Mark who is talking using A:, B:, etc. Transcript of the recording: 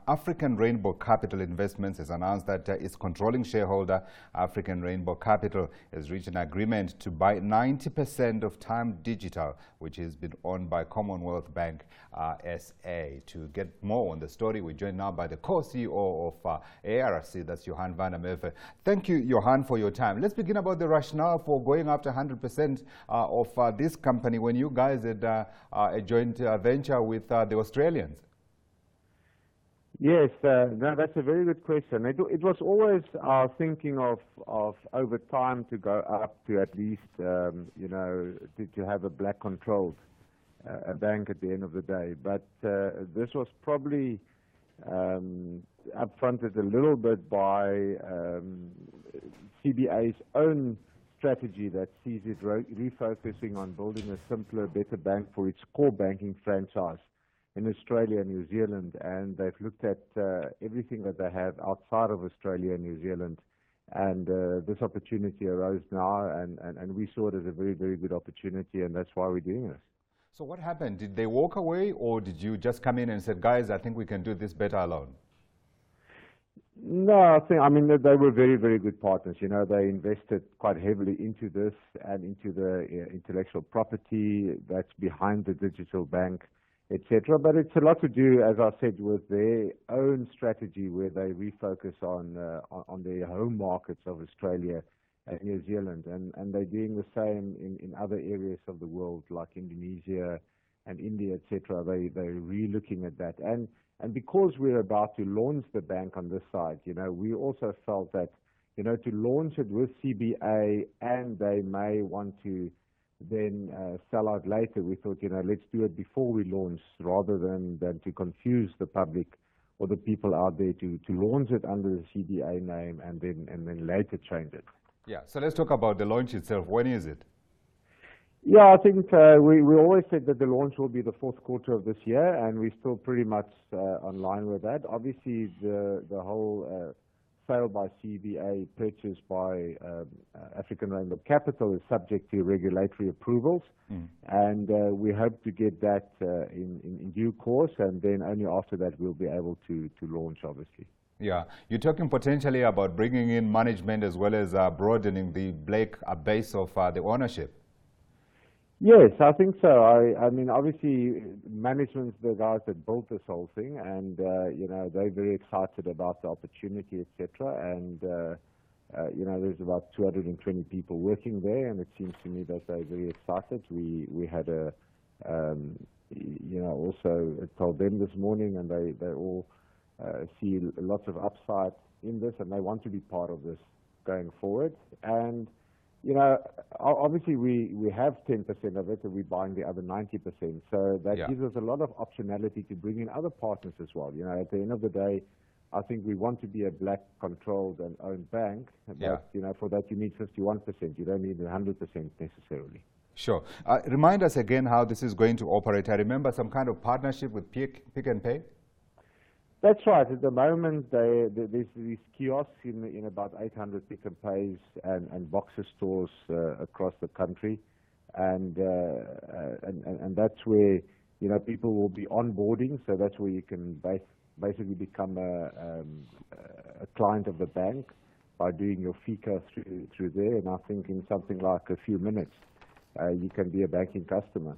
A: African Rainbow Capital Investments has announced that its controlling shareholder, African Rainbow Capital, has reached an agreement to buy 90% of TymeDigital, which has been owned by Commonwealth Bank SA. To get more on the story, we're joined now by the co-CEO of ARC, that's Johan van der Merwe. Thank you, Johan, for your time. Let's begin about the rationale for going after 100% of this company when you guys had a joint venture with the Australians.
B: Yes, no, that's a very good question. It was always our thinking of over time to go up to at least, to have a black-controlled a bank at the end of the day. But this was probably upfronted a little bit by CBA's own strategy that sees it refocusing on building a simpler, better bank for its core banking franchise in Australia and New Zealand, and they've looked at everything that they have outside of Australia and New Zealand, and this opportunity arose now, and we saw it as a very, very good opportunity, and that's why we're doing this.
A: So what happened? Did they walk away, or did you just come in and said, guys, I think we can do this better alone?
B: No, I mean, they were very, very good partners. You know, they invested quite heavily into this and into the intellectual property that's behind the digital bank, etc. But it's a lot to do, as I said, with their own strategy, where they refocus on their home markets of Australia and New Zealand, and they're doing the same in other areas of the world like Indonesia and India, etc. They're re-looking at that, and because we're about to launch the bank on this side, you know, we also felt that, you know, to launch it with CBA, and they may want to then sell out later. We thought, you know, let's do it before we launch, rather than to confuse the public or the people out there, to launch it under the CBA name and then later change it.
A: Yeah, so let's talk about the launch itself. When is it?
B: Yeah, I think we always said that the launch will be the fourth quarter of this year, and we're still pretty much on line with that. Obviously, the whole sale by CBA, purchase by African Rainbow Capital, is subject to regulatory approvals, and we hope to get that in due course, and then only after that we'll be able to launch, obviously.
A: Yeah, you're talking potentially about bringing in management as well as broadening the base of the ownership.
B: Yes, I think so. I mean, obviously, management's the guys that built this whole thing, and you know, they're very excited about the opportunity, etc. And you know, there's about 220 people working there, and it seems to me that they're very excited. We had you know, also told them this morning, and they all see lots of upside in this, and they want to be part of this going forward. And you know, obviously we have 10% of it, and we're buying the other 90%. So that gives us a lot of optionality to bring in other partners as well. You know, at the end of the day, I think we want to be a black-controlled and owned bank. But you know, for that you need 51%. You don't need 100% necessarily. Sure.
A: Remind us again how this is going to operate. I remember some kind of partnership with Pick and Pay.
B: That's right. At the moment, there's these kiosks in about 800 Pick and Pays and Boxer stores across the country, and that's where, you know, people will be onboarding. So that's where you can basically become a client of the bank by doing your FICA through there. And I think in something like a few minutes, you can be a banking customer.